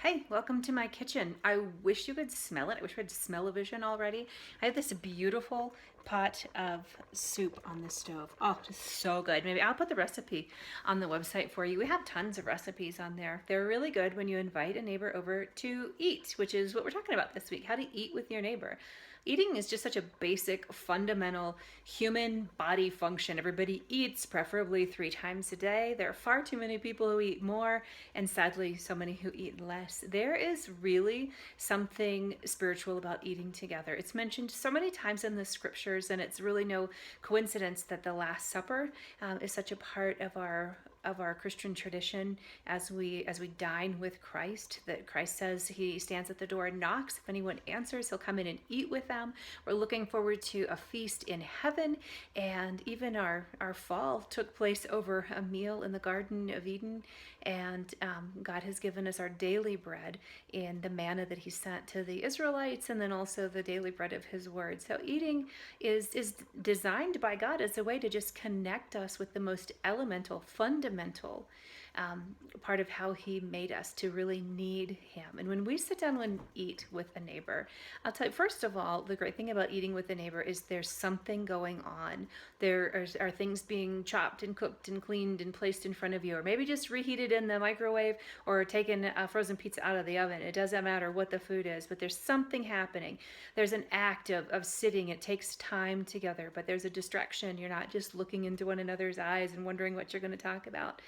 Hey, welcome to my kitchen. I wish you could smell it. I wish we had smell-o-vision already. I have this beautiful pot of soup on the stove. Oh, just so good. Maybe I'll put the recipe on the website for you. We have tons of recipes on there. They're really good when you invite a neighbor over to eat, which is what we're talking about this week, how to eat with your neighbor. Eating is just such a basic, fundamental human body function. Everybody eats, preferably 3 times a day. There are far too many people who eat more, and sadly, so many who eat less. There is really something spiritual about eating together. It's mentioned so many times in the scriptures, and it's really no coincidence that the Last Supper is such a part of our Christian tradition as we dine with Christ. That Christ says he stands at the door and knocks. If anyone answers, he'll come in and eat with them. We're looking forward to a feast in heaven, and even our fall took place over a meal in the Garden of Eden. And God has given us our daily bread in the manna that he sent to the Israelites, and then also the daily bread of his word. So eating is designed by God as a way to just connect us with the most elemental, fundamental part of how he made us, to really need him. And when we sit down and eat with a neighbor, I'll tell you, first of all, the great thing about eating with a neighbor is there's something going on. There are things being chopped and cooked and cleaned and placed in front of you, or maybe just reheated in the microwave or taken a frozen pizza out of the oven. It doesn't matter what the food is, but there's something happening. There's an act of sitting. It takes time together, but there's a distraction. You're not just looking into one another's eyes and wondering what you're going to talk about.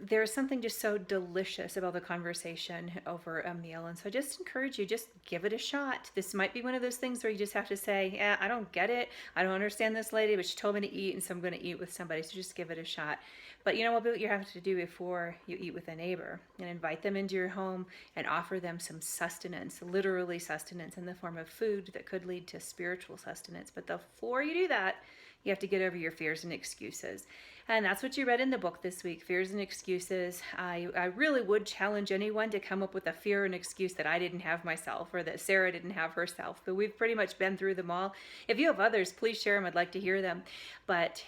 There's something just so delicious about the conversation over a meal. And so I just encourage you, just give it a shot. This might be one of those things where you just have to say, yeah, I don't get it. I don't understand this lady, but she told me to eat, and so I'm going to eat with somebody. So just give it a shot. But you know what you have to do before you eat with a neighbor, and invite them into your home and offer them some sustenance, literally sustenance in the form of food that could lead to spiritual sustenance. But before you do that, you have to get over your fears and excuses. And that's what you read in the book this week, Fears and Excuses. I really would challenge anyone to come up with a fear and excuse that I didn't have myself, or that Sarah didn't have herself. But we've pretty much been through them all. If you have others, please share them. I'd like to hear them. But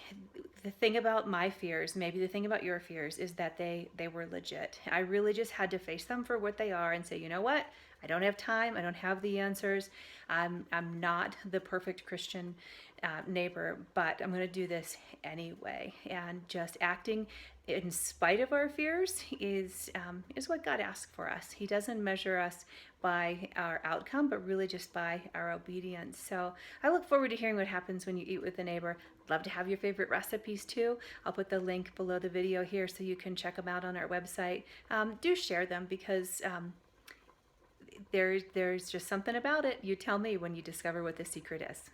the thing about my fears, maybe the thing about your fears, is that they were legit. I really just had to face them for what they are and say, you know what? I don't have time. I don't have the answers. I'm not the perfect Christian neighbor, but I'm going to do this anyway. And just acting in spite of our fears is what God asks for us. He doesn't measure us by our outcome, but really just by our obedience. So I look forward to hearing what happens when you eat with a neighbor. Love to have your favorite recipes too. I'll put the link below the video here so you can check them out on our website. Do share them, because there's just something about it. You tell me when you discover what the secret is.